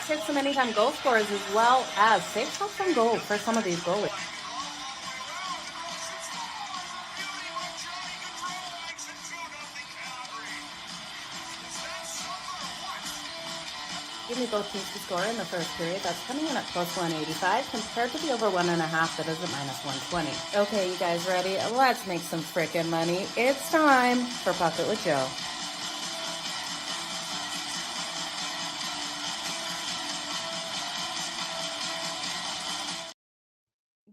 hit some anytime goal scorers as well as safe shots from goal for some of these goalies. Give me both teams to score in the first period. That's coming in at plus 185 compared to the over 1.5 that is at minus 120. Okay, you guys ready? Let's make some frickin' money. It's time for Puck It with Jo.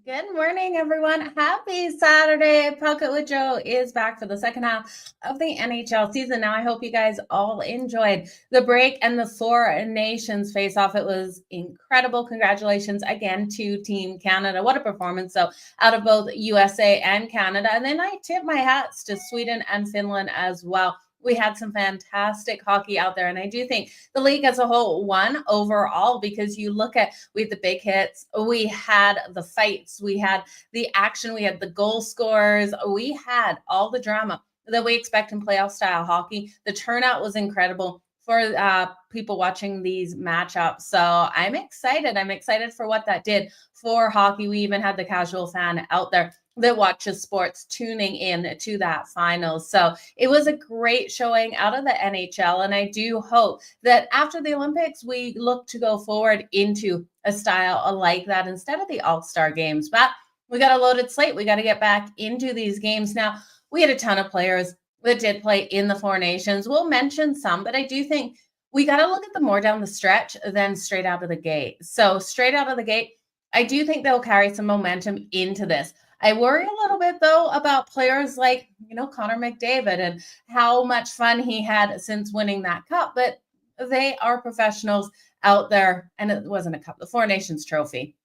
Good morning, everyone. Happy Saturday. Puck It with Jo is back for the second half of the NHL season. Now, I hope you guys all enjoyed the break and the Four Nations face-off. It was incredible. Congratulations again to Team Canada. What a performance. So out of both USA and Canada. And then I tip my hats to Sweden and Finland as well. We had some fantastic hockey out there. And I do think the league as a whole won overall because you look at, we had the big hits, we had the fights, we had the action, we had the goal scorers, we had all the drama that we expect in playoff style hockey. The turnout was incredible for people watching these matchups. So I'm excited. I'm excited for what that did for hockey. We even had the casual fan out there that watches sports tuning in to that final. So it was a great showing out of the NHL. And I do hope that after the Olympics, we look to go forward into a style like that instead of the All-Star games. But we got a loaded slate. We got to get back into these games. Now, we had a ton of players that did play in the Four Nations. We'll mention some, but I do think we got to look at them more down the stretch than straight out of the gate. So straight out of the gate, I do think they'll carry some momentum into this. I worry a little bit, though, about players like, Connor McDavid and how much fun he had since winning that cup. But they are professionals out there. And it wasn't a cup, the Four Nations trophy.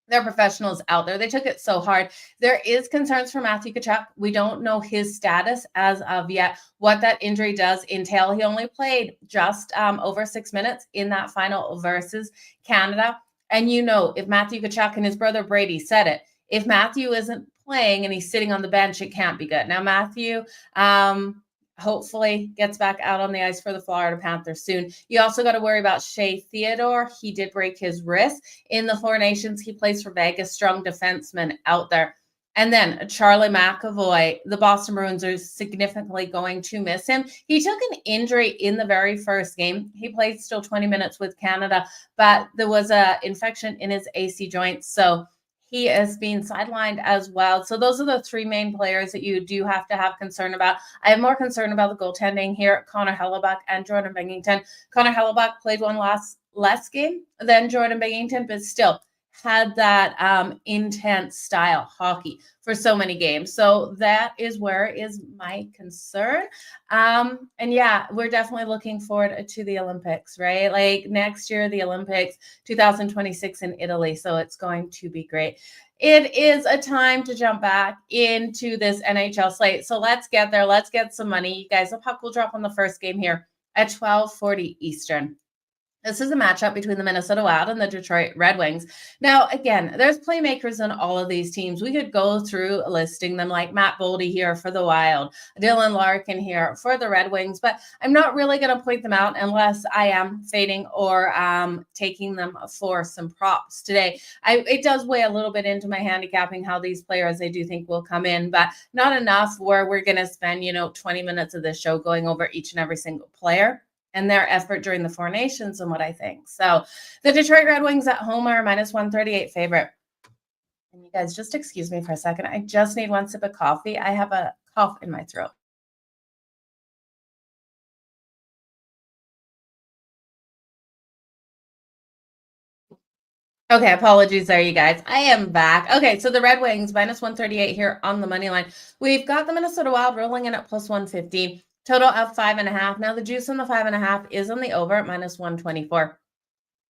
They're professionals out there. They took it so hard. There is concerns for Matthew Tkachuk. We don't know his status as of yet, what that injury does entail. He only played just over 6 minutes in that final versus Canada. And if Matthew Tkachuk and his brother Brady said it, if Matthew isn't playing and he's sitting on the bench, it can't be good. Now, Matthew hopefully gets back out on the ice for the Florida Panthers soon. You also got to worry about Shea Theodore. He did break his wrist in the Four Nations. He plays for Vegas, strong defenseman out there. And then Charlie McAvoy, the Boston Bruins are significantly going to miss him. He took an injury in the very first game. He played still 20 minutes with Canada, but there was an infection in his AC joint. So he is being sidelined as well. So those are the three main players that you do have to have concern about. I have more concern about the goaltending here, Connor Hellebuyck and Jordan Binnington. Connor Hellebuyck played one less game than Jordan Binnington, but still had that intense style hockey for so many games. So that is where is my concern. And yeah, we're definitely looking forward to the Olympics, right? Like next year, the Olympics, 2026 in Italy. So it's going to be great. It is a time to jump back into this NHL slate. So let's get there. Let's get some money. You guys, the puck will drop on the first game here at 12:40 Eastern. This is a matchup between the Minnesota Wild and the Detroit Red Wings. Now, again, there's playmakers in all of these teams. We could go through listing them like Matt Boldy here for the Wild, Dylan Larkin here for the Red Wings, but I'm not really going to point them out unless I am fading or taking them for some props today. It does weigh a little bit into my handicapping how these players I do think will come in, but not enough where we're going to spend, 20 minutes of this show going over each and every single player and their effort during the Four Nations and what I think. So the Detroit Red Wings at home are minus 138 favorite. And you guys, just excuse me for a second. I just need one sip of coffee. I have a cough in my throat. Okay, apologies there, you guys. I am back. Okay, so the Red Wings, minus 138 here on the money line. We've got the Minnesota Wild rolling in at plus 150. Total of 5.5. Now the juice on the 5.5 is on the over at minus 124.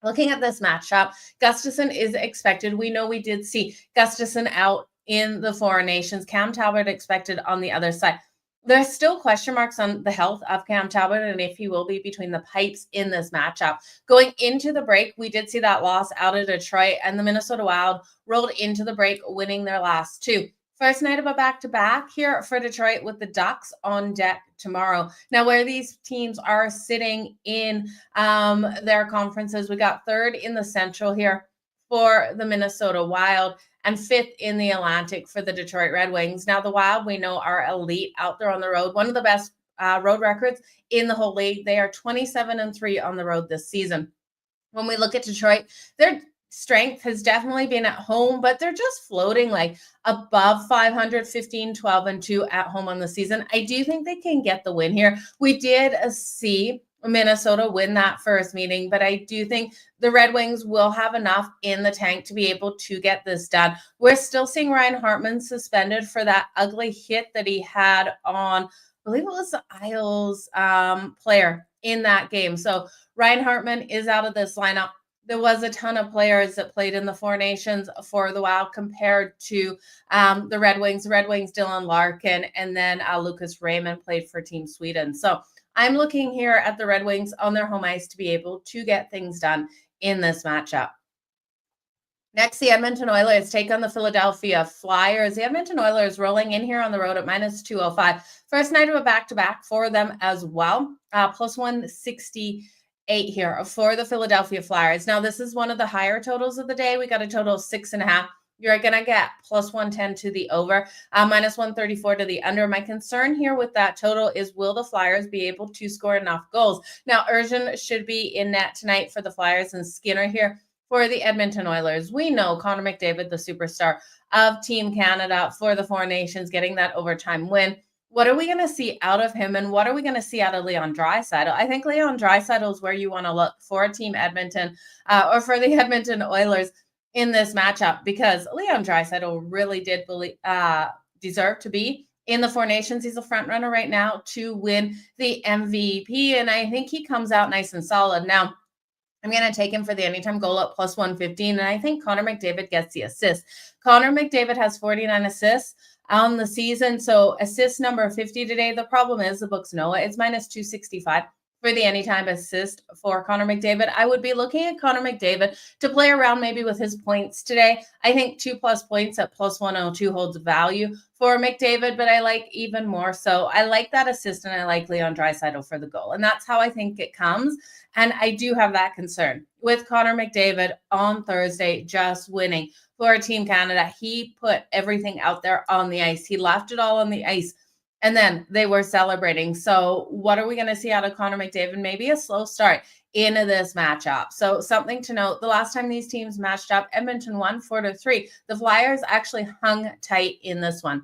Looking at this matchup, Gustafsson is expected. We know we did see Gustafsson out in the Four Nations. Cam Talbot expected on the other side. There's still question marks on the health of Cam Talbot and if he will be between the pipes in this matchup. Going into the break, we did see that loss out of Detroit, and the Minnesota Wild rolled into the break, winning their last two. First night of a back-to-back here for Detroit with the Ducks on deck tomorrow. Now, where these teams are sitting in their conferences, we got third in the Central here for the Minnesota Wild and fifth in the Atlantic for the Detroit Red Wings. Now, the Wild, we know, are elite out there on the road. One of the best road records in the whole league. They are 27-3 on the road this season. When we look at Detroit, their strength has definitely been at home, but they're just floating like above 500, 15, 12-2 at home on the season. I do think they can get the win here. We did see Minnesota win that first meeting, but I do think the Red Wings will have enough in the tank to be able to get this done. We're still seeing Ryan Hartman suspended for that ugly hit that he had on, I believe it was the Isles player in that game. So Ryan Hartman is out of this lineup. There was a ton of players that played in the Four Nations for the Wild compared to the Red Wings. Red Wings, Dylan Larkin, and then Lucas Raymond played for Team Sweden. So I'm looking here at the Red Wings on their home ice to be able to get things done in this matchup. Next, the Edmonton Oilers take on the Philadelphia Flyers. The Edmonton Oilers rolling in here on the road at -205. First night of a back-to-back for them as well. Plus 168 here for the Philadelphia Flyers. Now, this is one of the higher totals of the day. We got a total of 6.5. You're going to get plus 110 to the over, minus 134 to the under. My concern here with that total is, will the Flyers be able to score enough goals? Now, Urgent should be in net tonight for the Flyers, and Skinner here for the Edmonton Oilers. We know Connor McDavid, the superstar of Team Canada for the Four Nations, getting that overtime win. What are we going to see out of him, and what are we going to see out of Leon Draisaitl? I think Leon Draisaitl is where you want to look for Team Edmonton or for the Edmonton Oilers in this matchup, because Leon Draisaitl really did deserve to be in the Four Nations. He's a front runner right now to win the MVP, and I think he comes out nice and solid. Now, I'm going to take him for the anytime goal at plus 115, and I think Connor McDavid gets the assist. Connor McDavid has 49 assists on the season, so assist number 50 today. The problem is, the books know it. It's minus 265 for the anytime assist for Connor McDavid. I would be looking at Connor McDavid to play around maybe with his points today. I think 2+ points at plus 102 holds value for McDavid, but I like even more so. I like that assist, and I like Leon Draisaitl for the goal, and that's how I think it comes. And I do have that concern with Connor McDavid on Thursday just winning for Team Canada. He put everything out there on the ice. He left it all on the ice, and then they were celebrating. So what are we going to see out of Connor McDavid? Maybe a slow start into this matchup. So something to note, the last time these teams matched up, Edmonton won 4-3. The Flyers actually hung tight in this one.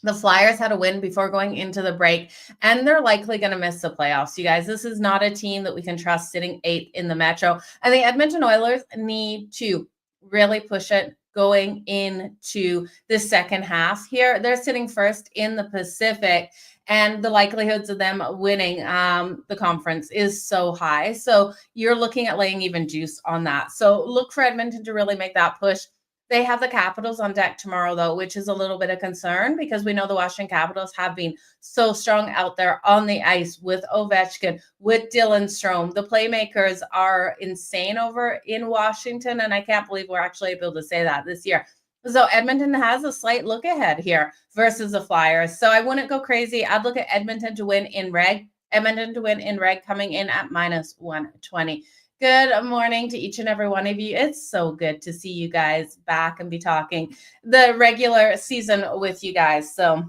The Flyers had a win before going into the break, and they're likely going to miss the playoffs, you guys. This is not a team that we can trust sitting 8th in the Metro. And the Edmonton Oilers need to really push it going into the second half here. They're sitting first in the Pacific, and the likelihoods of them winning the conference is so high. So you're looking at laying even juice on that. So look for Edmonton to really make that push. They have the Capitals on deck tomorrow, though, which is a little bit of concern, because we know the Washington Capitals have been so strong out there on the ice with Ovechkin, with Dylan Strome. The playmakers are insane over in Washington, and I can't believe we're actually able to say that this year. So Edmonton has a slight look ahead here versus the Flyers. So I wouldn't go crazy. I'd look at Edmonton to win in reg. Edmonton to win in reg coming in at minus 120. Good morning to each and every one of you. It's so good to see you guys back and be talking the regular season with you guys. So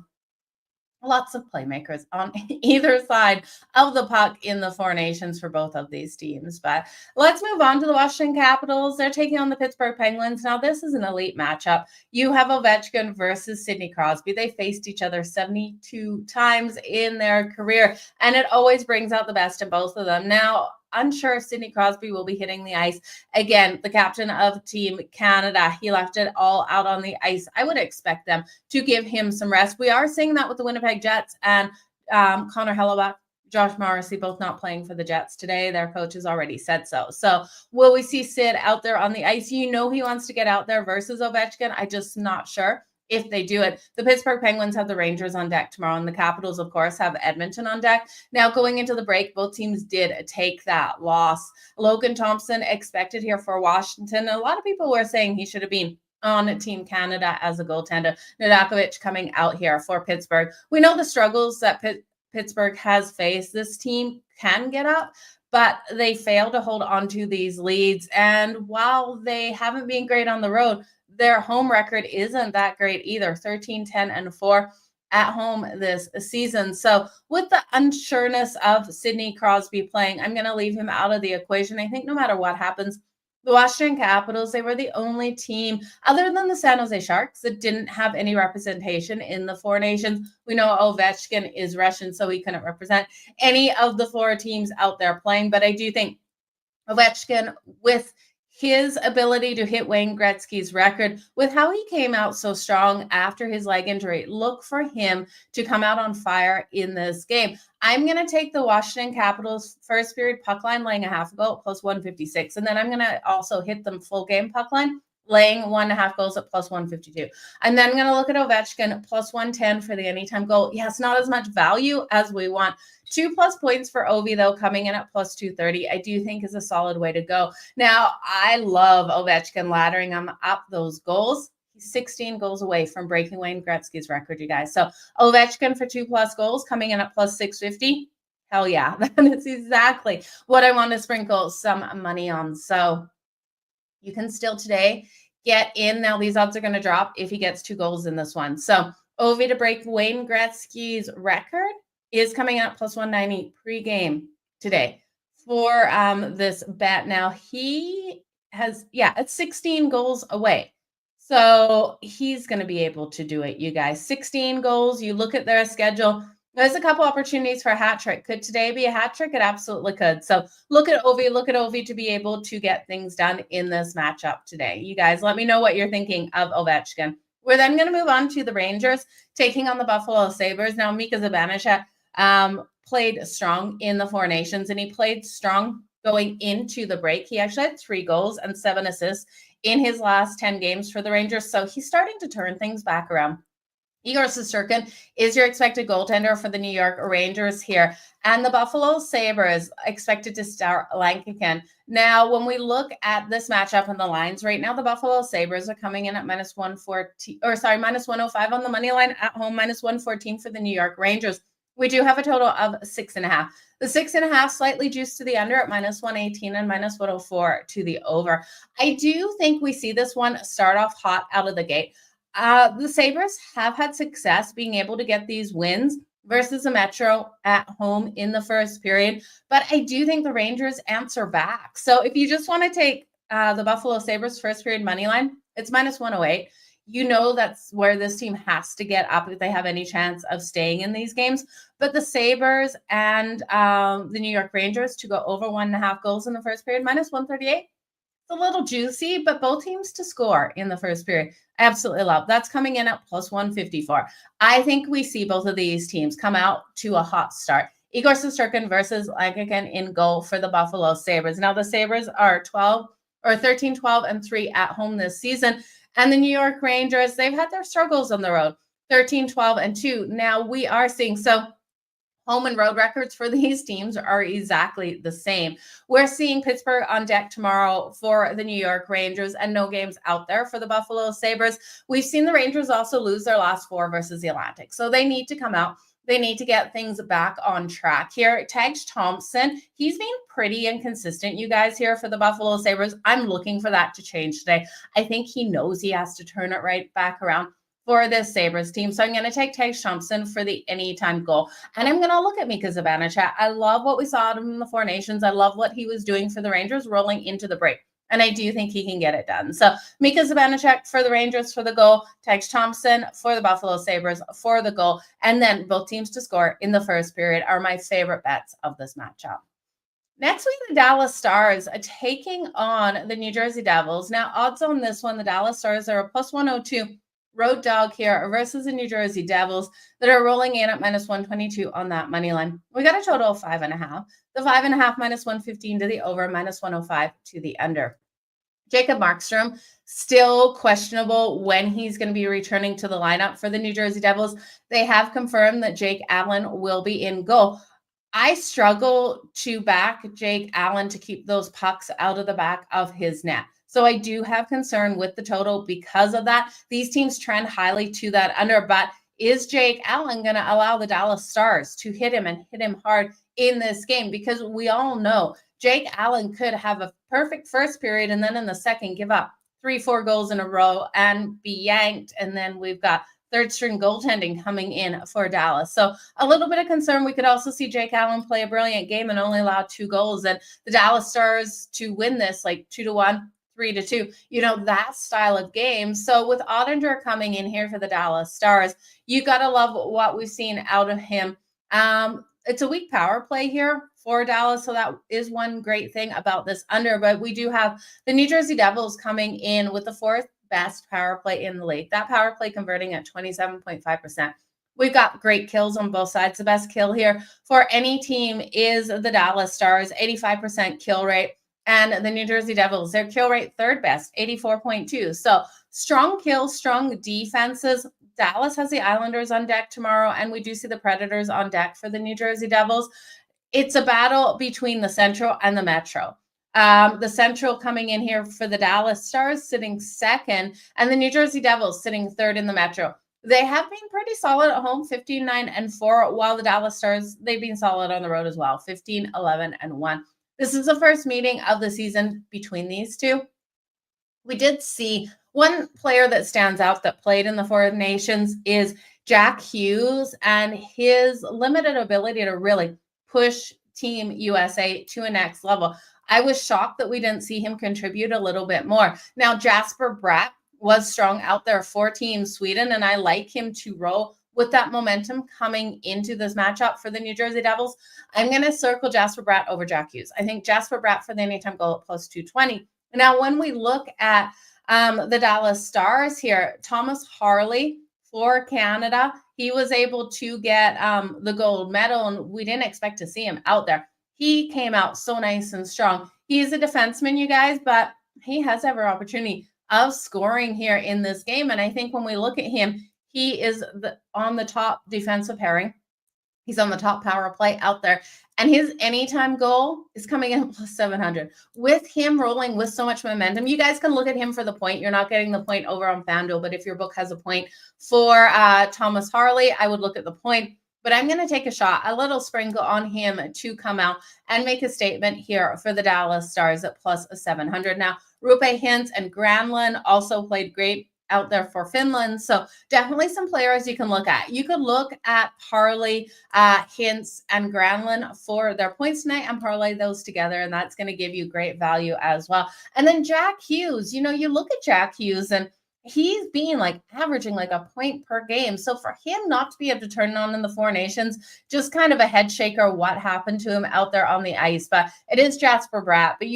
lots of playmakers on either side of the puck in the Four Nations for both of these teams. But let's move on to the Washington Capitals. They're taking on the Pittsburgh Penguins. Now, this is an elite matchup. You have Ovechkin versus Sidney Crosby. They faced each other 72 times in their career, and it always brings out the best in both of them. Now, unsure if Sidney Crosby will be hitting the ice. Again, the captain of Team Canada, he left it all out on the ice. I would expect them to give him some rest. We are seeing that with the Winnipeg Jets and Connor Hellebuck, Josh Morrissey, both not playing for the Jets today. Their coach has already said so. So will we see Sid out there on the ice? You know he wants to get out there versus Ovechkin. I'm just not sure if they do it. The Pittsburgh Penguins have the Rangers on deck tomorrow, and the Capitals, of course, have Edmonton on deck. Now, going into the break, both teams did take that loss. Logan Thompson expected here for Washington. A lot of people were saying he should have been on Team Canada as a goaltender. Nedeljkovic coming out here for Pittsburgh. We know the struggles that Pittsburgh has faced. This team can get up, but they fail to hold on to these leads. And while they haven't been great on the road, their home record isn't that great either. 13-10-4 at home this season. So with the unsureness of Sidney Crosby playing, I'm going to leave him out of the equation. I think no matter what happens, the Washington Capitals, they were the only team other than the San Jose Sharks that didn't have any representation in the Four Nations. We know Ovechkin is Russian, so he couldn't represent any of the four teams out there playing. But I do think Ovechkin, with his ability to hit Wayne Gretzky's record, with how he came out so strong after his leg injury, look for him to come out on fire in this game. I'm going to take the Washington Capitals first period puck line laying a half goal at plus 156. And then I'm going to also hit them full game puck line laying 1.5 goals at plus 152. And then I'm going to look at Ovechkin plus 110 for the anytime goal. Yes, not as much value as we want. 2+ points for Ovi, though, coming in at plus 230, I do think is a solid way to go. Now, I love Ovechkin laddering him up those goals. He's 16 goals away from breaking Wayne Gretzky's record, you guys. So Ovechkin for 2+ goals coming in at plus 650. Hell yeah. That is exactly what I want to sprinkle some money on. So you can still today get in. Now, these odds are going to drop if he gets 2 goals in this one. So Ovi to break Wayne Gretzky's record is coming out plus 190 pregame today for this bet. Now, he has, it's 16 goals away. So he's going to be able to do it, you guys. 16 goals. You look at their schedule. There's a couple opportunities for a hat trick. Could today be a hat trick? It absolutely could. So look at Ovi to be able to get things done in this matchup today. You guys, let me know what you're thinking of Ovechkin. We're then going to move on to the Rangers taking on the Buffalo Sabres. Now, Mika Zibanejad played strong in the Four Nations, and he played strong going into the break. He actually had 3 goals and 7 assists in his last 10 games for the Rangers. So he's starting to turn things back around. Igor Shesterkin is your expected goaltender for the New York Rangers here. And the Buffalo Sabres expected to start Lankican. Now, when we look at this matchup and the lines right now, the Buffalo Sabres are coming in at minus 105 on the money line at home, minus 114 for the New York Rangers. We do have a total of 6.5. The 6.5 slightly juiced to the under at minus 118 and minus 104 to the over. I do think we see this one start off hot out of the gate. The Sabres have had success being able to get these wins versus the Metro at home in the first period. But I do think the Rangers answer back. So if you just want to take the Buffalo Sabres first period money line, it's minus 108. You know that's where this team has to get up if they have any chance of staying in these games. But the Sabres and the New York Rangers to go over 1.5 goals in the first period, minus 138. It's a little juicy, but both teams to score in the first period. I absolutely love. That's coming in at plus 154. I think we see both of these teams come out to a hot start. Igor Shesterkin versus Lankican in goal for the Buffalo Sabres. Now the Sabres are 13-12-3 at home this season. And the New York Rangers, they've had their struggles on the road, 13-12-2. Now we are seeing, so home and road records for these teams are exactly the same. We're seeing Pittsburgh on deck tomorrow for the New York Rangers and no games out there for the Buffalo Sabres. We've seen the Rangers also lose their last 4 versus the Atlantic. So they need to come out. They need to get things back on track here. Tage Thompson, he's been pretty inconsistent, you guys, here for the Buffalo Sabres. I'm looking for that to change today. I think he knows he has to turn it right back around for this Sabres team. So I'm going to take Tage Thompson for the anytime goal. And I'm going to look at Mika Zibanejad. I love what we saw out of him in the Four Nations. I love what he was doing for the Rangers rolling into the break. And I do think he can get it done. So Mika Zibanejad for the Rangers for the goal, Tage Thompson for the Buffalo Sabres for the goal, and then both teams to score in the first period are my favorite bets of this matchup. Next week, the Dallas Stars are taking on the New Jersey Devils. Now, odds on this one, the Dallas Stars are a plus 102 road dog here versus the New Jersey Devils that are rolling in at minus 122 on that money line. We got a total of 5.5. The 5.5 minus 115 to the over, minus 105 to the under. Jacob Markstrom, still questionable when he's going to be returning to the lineup for the New Jersey Devils. They have confirmed that Jake Allen will be in goal. I struggle to back Jake Allen to keep those pucks out of the back of his net. So I do have concern with the total because of that. These teams trend highly to that under, but is Jake Allen going to allow the Dallas Stars to hit him and hit him hard in this game? Because we all know Jake Allen could have a perfect first period and then in the second give up 3-4 goals in a row and be yanked. And then we've got third string goaltending coming in for Dallas. So a little bit of concern. We could also see Jake Allen play a brilliant game and only allow 2 goals. And the Dallas Stars to win this like 2-1, 3-2, that style of game. So with Ottinger coming in here for the Dallas Stars, you got to love what we've seen out of him. It's a weak power play here for Dallas. So that is one great thing about this under, but we do have the New Jersey Devils coming in with the 4th best power play in the league. That power play converting at 27.5%. We've got great kills on both sides. The best kill here for any team is the Dallas Stars, 85% kill rate. And the New Jersey Devils, their kill rate 3rd best, 84.2. So strong kills, strong defenses. Dallas has the Islanders on deck tomorrow, and we do see the Predators on deck for the New Jersey Devils. It's a battle between the Central and the Metro. The Central coming in here for the Dallas Stars sitting 2nd, and the New Jersey Devils sitting 3rd in the Metro. They have been pretty solid at home, 15-9-4, while the Dallas Stars, they've been solid on the road as well, 15-11-1. This is the first meeting of the season between these two. We did see one player that stands out that played in the Four Nations is Jack Hughes, and his limited ability to really push Team USA to a next level. I was shocked that we didn't see him contribute a little bit more. Now, Jasper Bratt was strong out there for Team Sweden, and I like him to roll with that momentum coming into this matchup for the New Jersey Devils. I'm going to circle Jasper Bratt over Jack Hughes. I think Jasper Bratt for the anytime goal at plus 220. Now, when we look at the Dallas Stars here, Thomas Harley for Canada, he was able to get the gold medal, and we didn't expect to see him out there. He came out so nice and strong. He's a defenseman, you guys, but he has every opportunity of scoring here in this game. And I think when we look at him, he is on the top defensive pairing. He's on the top power play out there. And his anytime goal is coming in plus 700. With him rolling with so much momentum, you guys can look at him for the point. You're not getting the point over on FanDuel, but if your book has a point for Thomas Harley, I would look at the point. But I'm going to take a shot, a little sprinkle on him to come out and make a statement here for the Dallas Stars at plus 700. Now, Rupe Hintz and Granlund also played great out there for Finland. So definitely some players you can look at. You could look at Parlay, Hintz, and Granlund for their points tonight and parlay those together, and that's going to give you great value as well. And then Jack Hughes, you look at Jack Hughes, and he's being averaging a point per game. So for him not to be able to turn it on in the Four Nations, just kind of a head shaker what happened to him out there on the ice. But it is Jasper Bratt, but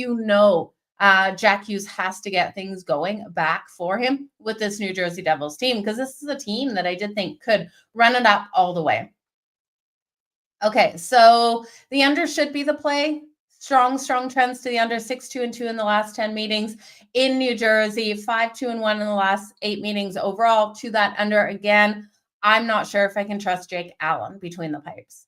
Jack Hughes has to get things going back for him with this New Jersey Devils team, because this is a team that I did think could run it up all the way. Okay, so the under should be the play. Strong trends to the under, 6-2-2 in the last 10 meetings in New Jersey, 5-2-1 in the last 8 meetings overall to that under. Again, I'm not sure if I can trust Jake Allen between the pipes.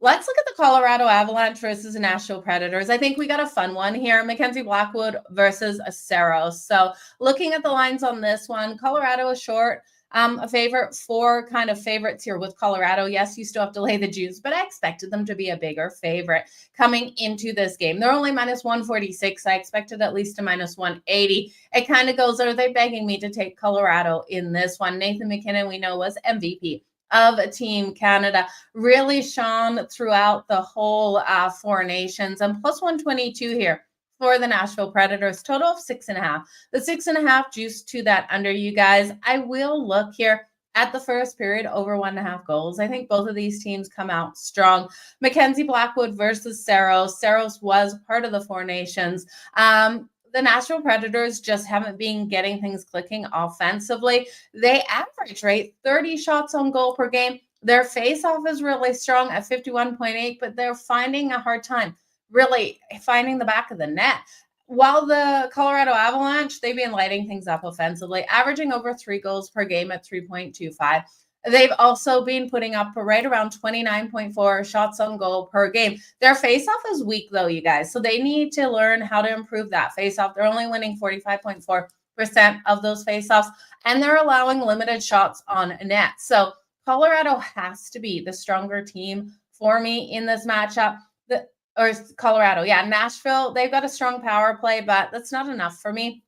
Let's look at the Colorado Avalanche versus the Nashville Predators. I think we got a fun one here. Mackenzie Blackwood versus Saros. So looking at the lines on this one, Colorado is short. A favorite, 4 kind of favorites here with Colorado. Yes, you still have to lay the juice, but I expected them to be a bigger favorite coming into this game. They're only minus 146. I expected at least a minus 180. It kind of goes, are they begging me to take Colorado in this one? Nathan McKinnon, we know, was MVP of Team Canada, really shone throughout the whole Four Nations, and plus 122 here for the Nashville Predators, total of 6.5. The 6.5 juice to that under, you guys. I will look here at the first period over 1.5 goals. I think both of these teams come out strong. Mackenzie Blackwood versus Saros. Saros was part of the Four Nations. The Nashville Predators just haven't been getting things clicking offensively. They average, 30 shots on goal per game. Their face-off is really strong at 51.8, but they're finding a hard time really finding the back of the net. While the Colorado Avalanche, they've been lighting things up offensively, averaging over 3 goals per game at 3.25. They've also been putting up right around 29.4 shots on goal per game. Their faceoff is weak, though, you guys. So they need to learn how to improve that faceoff. They're only winning 45.4% of those faceoffs, and they're allowing limited shots on net. So Colorado has to be the stronger team for me in this matchup. Or Colorado, yeah. Nashville, they've got a strong power play, but that's not enough for me.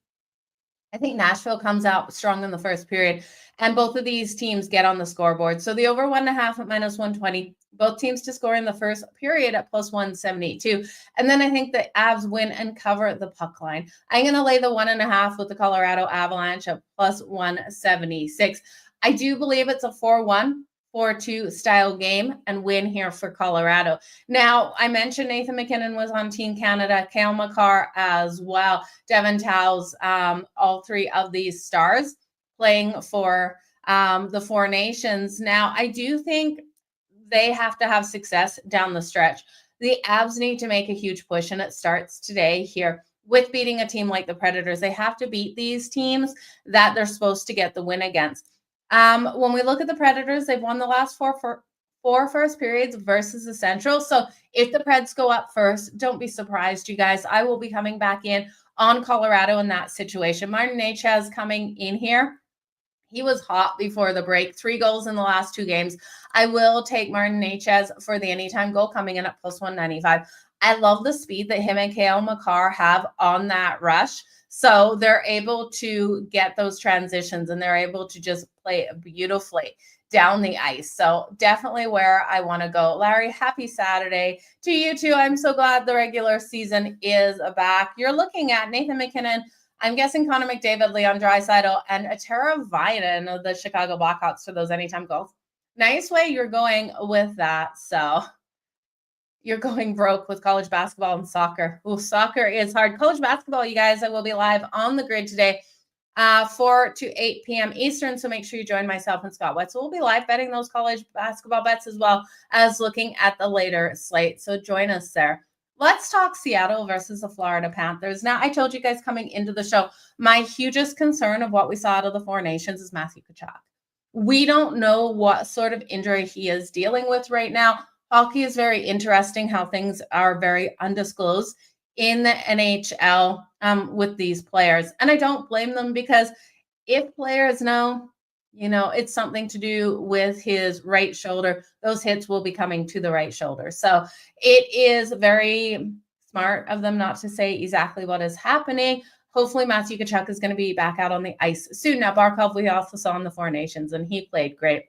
I think Nashville comes out strong in the first period, and both of these teams get on the scoreboard. So the over 1.5 at -120, both teams to score in the first period at +172. And then I think the Avs win and cover the puck line. I'm going to lay the 1.5 with the Colorado Avalanche at +176. I do believe it's a 4-1. 4-2 style game and win here for Colorado. Now, I mentioned Nathan MacKinnon was on Team Canada, Cale Makar as well, Devon Towles, all three of these stars playing for the Four Nations. Now, I do think they have to have success down the stretch. The Avs need to make a huge push, and it starts today here with beating a team like the Predators. They have to beat these teams that they're supposed to get the win against. When we look at the Predators, they've won the last four first periods versus the Central. So if the Preds go up first, don't be surprised, you guys. I will be coming back in on Colorado in that situation. Martin Necas coming in here. He was hot before the break. 3 goals in the last 2 games. I will take Martin Necas for the anytime goal coming in at +195. I love the speed that him and Cale Makar have on that rush. So they're able to get those transitions, and they're able to just play beautifully down the ice. So definitely where I want to go. Larry, happy Saturday to you too. I'm so glad the regular season is back. You're looking at Nathan MacKinnon, I'm guessing Connor McDavid, Leon Draisaitl, and Tara Vinen of the Chicago Blackhawks for those anytime goals. Nice way you're going with that. So you're going broke with college basketball and soccer. Ooh, soccer is hard. College basketball, you guys, I will be live on the grid today, 4 to 8 p.m. Eastern. So make sure you join myself and Scott Wetzel. We'll be live betting those college basketball bets as well as looking at the later slate. So join us there. Let's talk Seattle versus the Florida Panthers. Now, I told you guys coming into the show, my hugest concern of what we saw out of the Four Nations is Matthew Tkachuk. We don't know what sort of injury he is dealing with right now. Hockey is very interesting how things are very undisclosed in the NHL with these players. And I don't blame them, because if players know, it's something to do with his right shoulder, those hits will be coming to the right shoulder. So it is very smart of them not to say exactly what is happening. Hopefully Matthew Tkachuk is going to be back out on the ice soon. Now, Barkov, we also saw in the Four Nations, and he played great.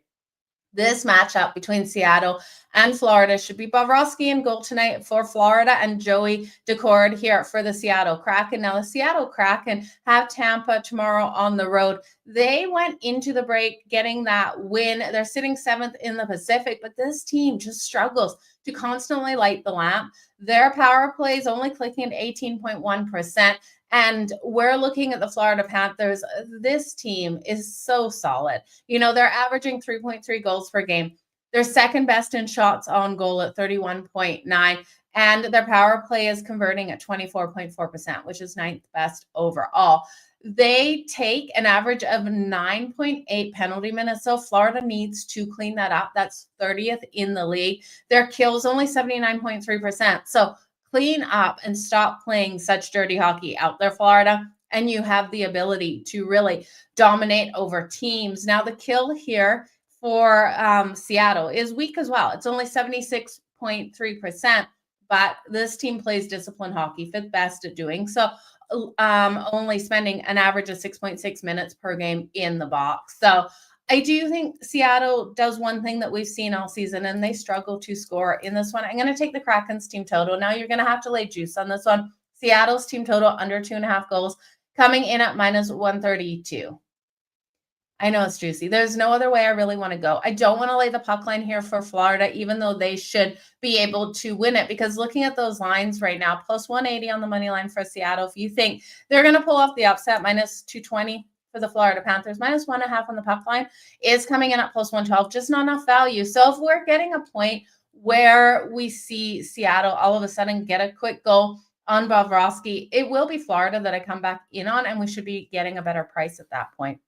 This matchup between Seattle and Florida should be Bobrovsky in goal tonight for Florida and Joey Decord here for the Seattle Kraken. Now, the Seattle Kraken have Tampa tomorrow on the road. They went into the break getting that win. They're sitting 7th in the Pacific, but this team just struggles to constantly light the lamp. Their power play is only clicking at 18.1%. And we're looking at the Florida Panthers. This team is so solid. They're averaging 3.3 goals per game. They're second best in shots on goal at 31.9. And their power play is converting at 24.4%, which is 9th best overall. They take an average of 9.8 penalty minutes. So Florida needs to clean that up. That's 30th in the league. Their kills only 79.3%. So clean up and stop playing such dirty hockey out there, Florida, and you have the ability to really dominate over teams. Now, the kill here for Seattle is weak as well. It's only 76.3%, but this team plays disciplined hockey, 5th best at doing so, only spending an average of 6.6 minutes per game in the box. So I do think Seattle does one thing that we've seen all season, and they struggle to score in this one. I'm going to take the Kraken's team total. Now you're going to have to lay juice on this one. Seattle's team total under 2.5 goals, coming in at -132. I know it's juicy. There's no other way I really want to go. I don't want to lay the puck line here for Florida, even though they should be able to win it, because looking at those lines right now, +180 on the money line for Seattle. If you think they're going to pull off the upset, -220. For the Florida Panthers, -1.5 on the puck line is coming in at +112, just not enough value. So if we're getting a point where we see Seattle all of a sudden get a quick goal on Bobrovsky, it will be Florida that I come back in on, and we should be getting a better price at that point.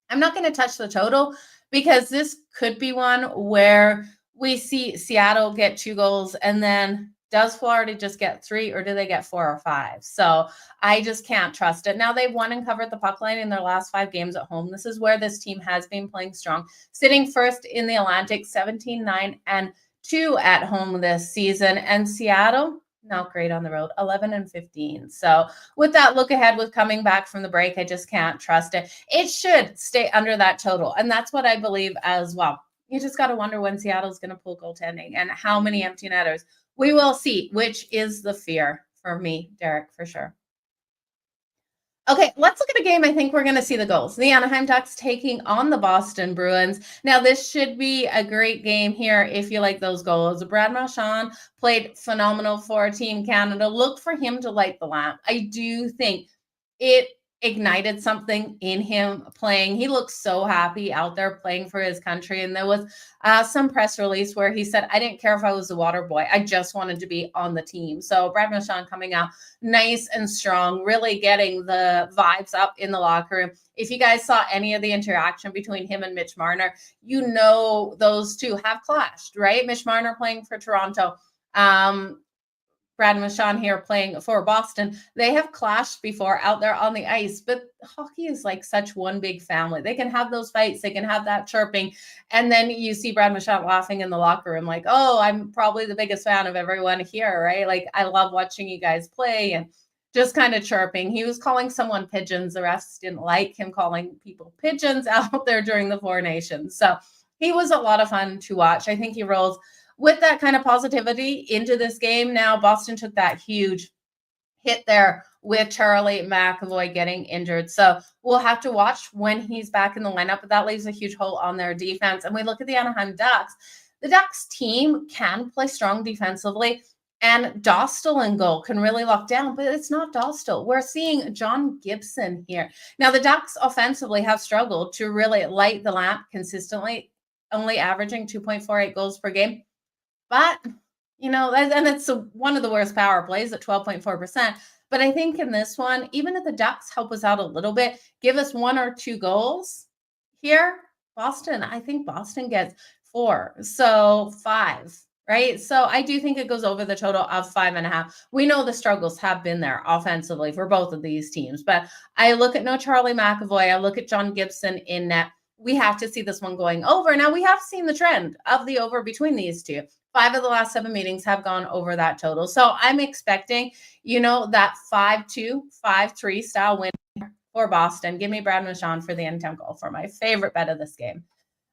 I'm not going to touch the total because this could be one where we see Seattle get 2 goals, and then does Florida just get 3, or do they get 4 or 5? So I just can't trust it. Now, they've won and covered the puck line in their last 5 games at home. This is where this team has been playing strong, sitting first in the Atlantic, 17-9-2 at home this season. And Seattle, not great on the road, 11-15. So with that look ahead, with coming back from the break, I just can't trust it. It should stay under that total, and that's what I believe as well. You just got to wonder when Seattle's going to pull goaltending and how many empty netters. We will see, which is the fear for me, Derek, for sure. Okay, let's look at a game I think we're going to see the goals. The Anaheim Ducks taking on the Boston Bruins. Now, this should be a great game here if you like those goals. Brad Marchand played phenomenal for Team Canada. Look for him to light the lamp. I do think it ignited something in him playing. He looked so happy out there playing for his country. And there was some press release where he said, I didn't care if I was the water boy. I just wanted to be on the team. So Brad Marchand coming out nice and strong, really getting the vibes up in the locker room. If you guys saw any of the interaction between him and Mitch Marner, you know those two have clashed, right? Mitch Marner playing for Toronto, Brad Marchand here playing for Boston. They have clashed before out there on the ice, but hockey is like such one big family. They can have those fights, they can have that chirping, and then you see Brad Marchand laughing in the locker room like, oh, I'm probably the biggest fan of everyone here, right? Like, I love watching you guys play, and just kind of chirping. He was calling someone pigeons. The refs didn't like him calling people pigeons out there during the Four Nations. So he was a lot of fun to watch. I think he rolls with that kind of positivity into this game. Now, Boston took that huge hit there with Charlie McAvoy getting injured. So we'll have to watch when he's back in the lineup, but that leaves a huge hole on their defense. And we look at the Anaheim Ducks. The Ducks team can play strong defensively, and Dostal in goal can really lock down, but it's not Dostal. We're seeing John Gibson here. Now, the Ducks offensively have struggled to really light the lamp consistently, only averaging 2.48 goals per game. But, you know, and it's one of the worst power plays at 12.4%. But I think in this one, even if the Ducks help us out a little bit, give us 1 or 2 goals here, I think Boston gets 4. So 5, right? So I do think it goes over the total of 5.5. We know the struggles have been there offensively for both of these teams. But I look at no Charlie McAvoy. I look at John Gibson in net. We have to see this one going over. Now, we have seen the trend of the over between these two. 5 of the last 7 meetings have gone over that total. So I'm expecting, you know, that 5-2, 5-3 style win for Boston. Give me Brad Marchand for the anytime goal for my favorite bet of this game.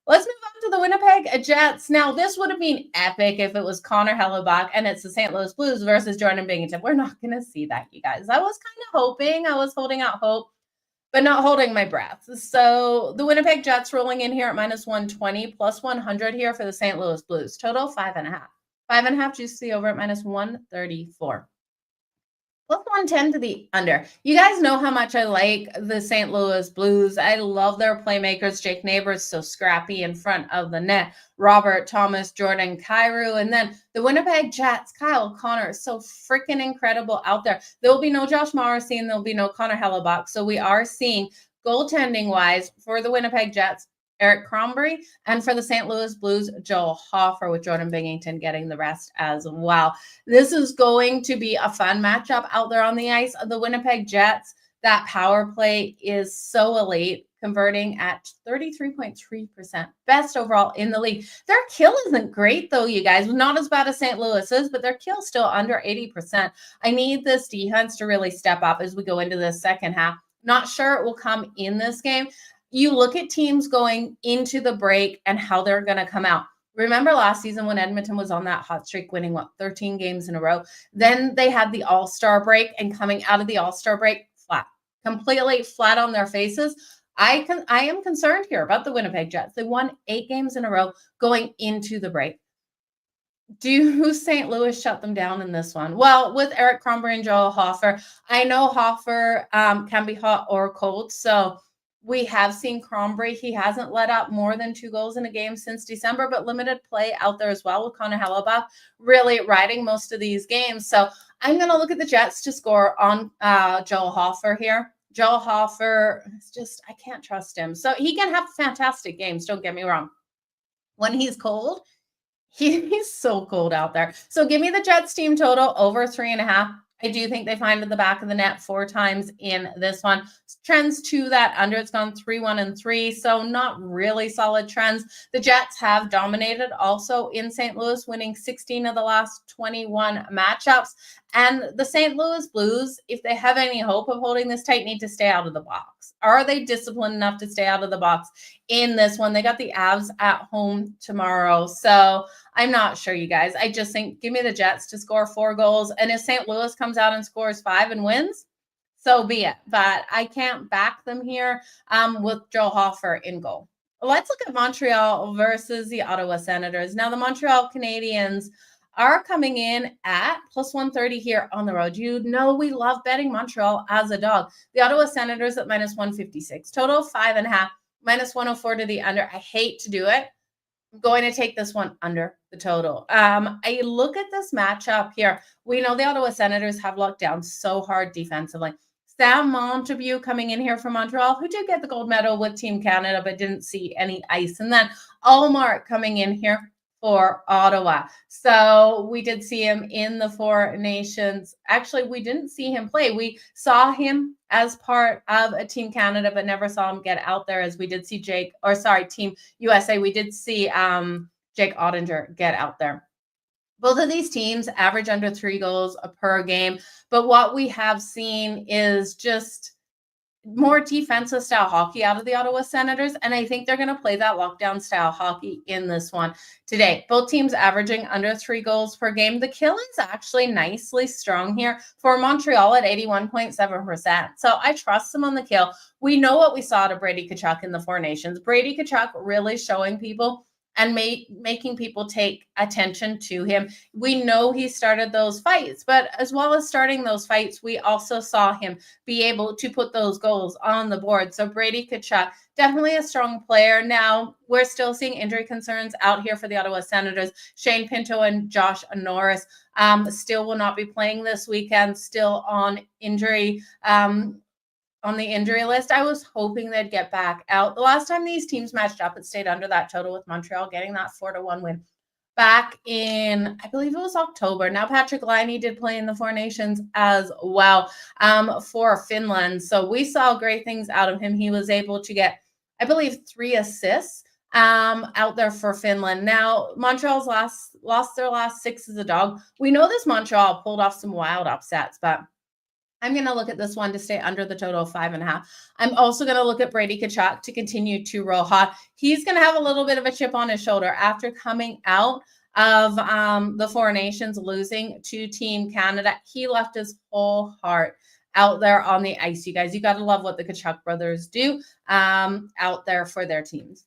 Let's move on to the Winnipeg Jets. Now, this would have been epic if it was Connor Hellebuyck and it's the St. Louis Blues versus Jordan Binnington. We're not going to see that, you guys. I was kind of hoping. I was holding out hope, but not holding my breath. So the Winnipeg Jets rolling in here at -120, plus 100 here for the St. Louis Blues. Total 5.5. 5.5 juicy over at -134. Plus 110 to the under. You guys know how much I like the St. Louis Blues. I love their playmakers. Jake Neighbors, so scrappy in front of the net. Robert Thomas, Jordan Kyrou. And then the Winnipeg Jets, Kyle Connor, so freaking incredible out there. There will be no Josh Morrissey and there will be no Connor Hellebuyck. So we are seeing goaltending-wise for the Winnipeg Jets, Eric Crombie, and for the St. Louis Blues, Joel Hofer, with Jordan Binnington getting the rest as well. This is going to be a fun matchup out there on the ice. The Winnipeg Jets, that power play is so elite, converting at 33.3%. Best overall in the league. Their kill isn't great, though, you guys. Not as bad as St. Louis's, but their kill's still under 80%. I need this defense to really step up as we go into the second half. Not sure it will come in this game. You look at teams going into the break and how they're going to come out. Remember last season when Edmonton was on that hot streak, winning, 13 games in a row? Then they had the All-Star break, and coming out of the All-Star break, flat. Completely flat on their faces. I am concerned here about the Winnipeg Jets. They won 8 games in a row going into the break. Do St. Louis shut them down in this one? Well, with Eric Crombie and Joel Hofer, I know Hofer can be hot or cold, so we have seen Crombie. He hasn't let up more than 2 goals in a game since December, but limited play out there as well with Connor Hellebuyck really riding most of these games. So I'm going to look at the Jets to score on Joel Hofer here. Joe Hoffer, it's just, I can't trust him. So he can have fantastic games, don't get me wrong. When he's cold, he's so cold out there. So give me the Jets team total over 3.5. I do think they find at the back of the net 4 times in this one. Trends to that under. It's gone 3-1 and 3, so not really solid trends. The Jets have dominated also in St. Louis, winning 16 of the last 21 matchups. And the St. Louis Blues, if they have any hope of holding this tight, need to stay out of the box. Are they disciplined enough to stay out of the box in this one? They got the Avs at home tomorrow. So I'm not sure, you guys. I just think give me the Jets to score 4 goals. And if St. Louis comes out and scores 5 and wins, so be it. But I can't back them here with Joe Hoffer in goal. Let's look at Montreal versus the Ottawa Senators. Now, the Montreal Canadiens are coming in at plus 130 here on the road. You know we love betting Montreal as a dog. The Ottawa Senators at minus 156. Total 5.5, minus 104 to the under. I hate to do it. I'm going to take this one under the total. I look at this matchup here. We know the Ottawa Senators have locked down so hard defensively. Sam Montague coming in here from Montreal, who did get the gold medal with Team Canada, but didn't see any ice. And then Allmark coming in here for Ottawa. So we did see him in the Four Nations. Actually, we didn't see him play. We saw him as part of a Team Canada, but never saw him get out there as we did see Team USA. We did see Jake Ottinger get out there. Both of these teams average under 3 goals per game. But what we have seen is just more defensive style hockey out of the Ottawa Senators. And I think they're going to play that lockdown style hockey in this one today. Both teams averaging under 3 goals per game. The kill is actually nicely strong here for Montreal at 81.7%. So I trust them on the kill. We know what we saw to Brady Tkachuk in the Four Nations. Brady Tkachuk really showing people and making people take attention to him. We know he started those fights, but as well as starting those fights, we also saw him be able to put those goals on the board. So Brady Tkachuk, definitely a strong player. Now, we're still seeing injury concerns out here for the Ottawa Senators. Shane Pinto and Josh Norris still will not be playing this weekend, still on injury on the injury list. I was hoping they'd get back out. The last time these teams matched up, it stayed under that total with Montreal getting that 4-1 win back in, I believe it was October. Now, Patrick Laine did play in the Four Nations as well for Finland. So we saw great things out of him. He was able to get, I believe, 3 assists out there for Finland. Now, Montreal's lost their last 6 as a dog. We know this Montreal pulled off some wild upsets, but I'm going to look at this one to stay under the total of 5.5. I'm also going to look at Brady Tkachuk to continue to roll hot. He's going to have a little bit of a chip on his shoulder after coming out of the Four Nations, losing to Team Canada. He left his whole heart out there on the ice, you guys. You got to love what the Tkachuk brothers do out there for their teams.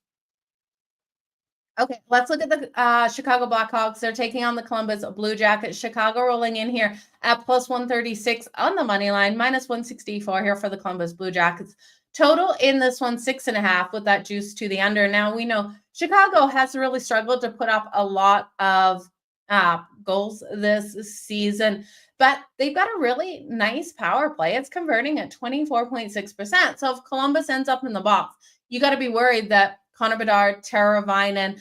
Okay, let's look at the Chicago Blackhawks. They're taking on the Columbus Blue Jackets. Chicago rolling in here at plus 136 on the money line, minus 164 here for the Columbus Blue Jackets. Total in this one, 6.5 with that juice to the under. Now, we know Chicago has really struggled to put up a lot of goals this season, but they've got a really nice power play. It's converting at 24.6%. So if Columbus ends up in the box, you got to be worried that Connor Bedard, Teravainen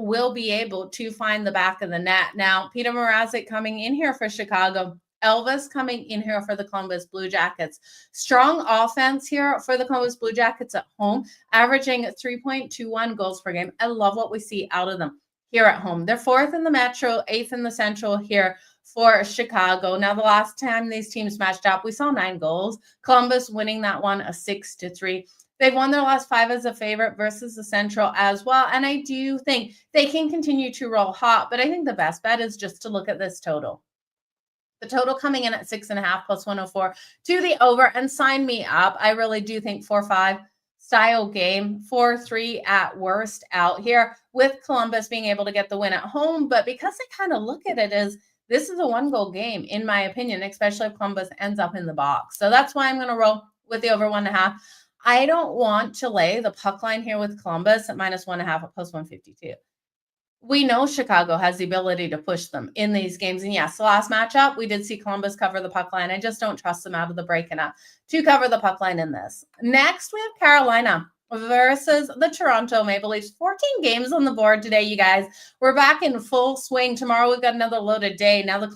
will be able to find the back of the net. Now, Peter Mrazek coming in here for Chicago. Elvis coming in here for the Columbus Blue Jackets. Strong offense here for the Columbus Blue Jackets at home, averaging 3.21 goals per game. I love what we see out of them here at home. They're 4th in the Metro, 8th in the Central here for Chicago. Now, the last time these teams matched up, we saw 9 goals. Columbus winning that one a 6-3. They've won their last 5 as a favorite versus the Central as well. And I do think they can continue to roll hot, but I think the best bet is just to look at this total. The total coming in at 6.5 plus 104 to the over, and sign me up. I really do think 4-5 style game, 4-3 at worst out here with Columbus being able to get the win at home. But because I kind of look at it as this is a 1-goal game, in my opinion, especially if Columbus ends up in the box. So that's why I'm going to roll with the over 1.5. I don't want to lay the puck line here with Columbus at minus 1.5 at plus 152. we know Chicago has the ability to push them in these games. And yes, the last matchup, we did see Columbus cover the puck line. I just don't trust them out of the break enough to cover the puck line in this. Next, we have Carolina versus the Toronto Maple Leafs. 14 games on the board today, you guys. We're back in full swing. Tomorrow, we've got another loaded day. Now, the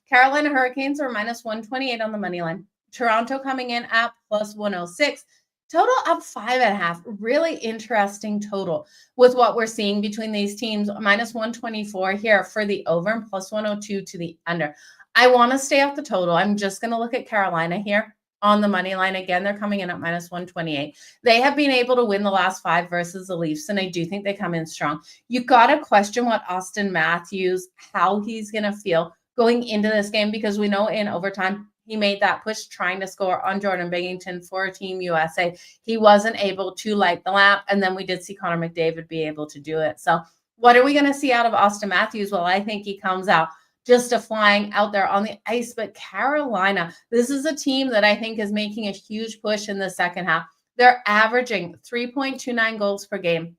Carolina Hurricanes are minus 128 on the money line. Toronto coming in at plus 106. Total up 5.5. Really interesting total with what we're seeing between these teams. Minus 124 here for the over and plus 102 to the under. I want to stay off the total. I'm just going to look at Carolina here on the money line. Again, they're coming in at minus 128. They have been able to win the last 5 versus the Leafs, and I do think they come in strong. You got to question what Austin Matthews, how he's going to feel going into this game, because we know in overtime, he made that push trying to score on Jordan Binnington for Team USA. He wasn't able to light the lamp, and then we did see Connor McDavid be able to do it. So what are we going to see out of Austin Matthews? Well, I think he comes out just a flying out there on the ice. But Carolina, this is a team that I think is making a huge push in the second half. They're averaging 3.29 goals per game.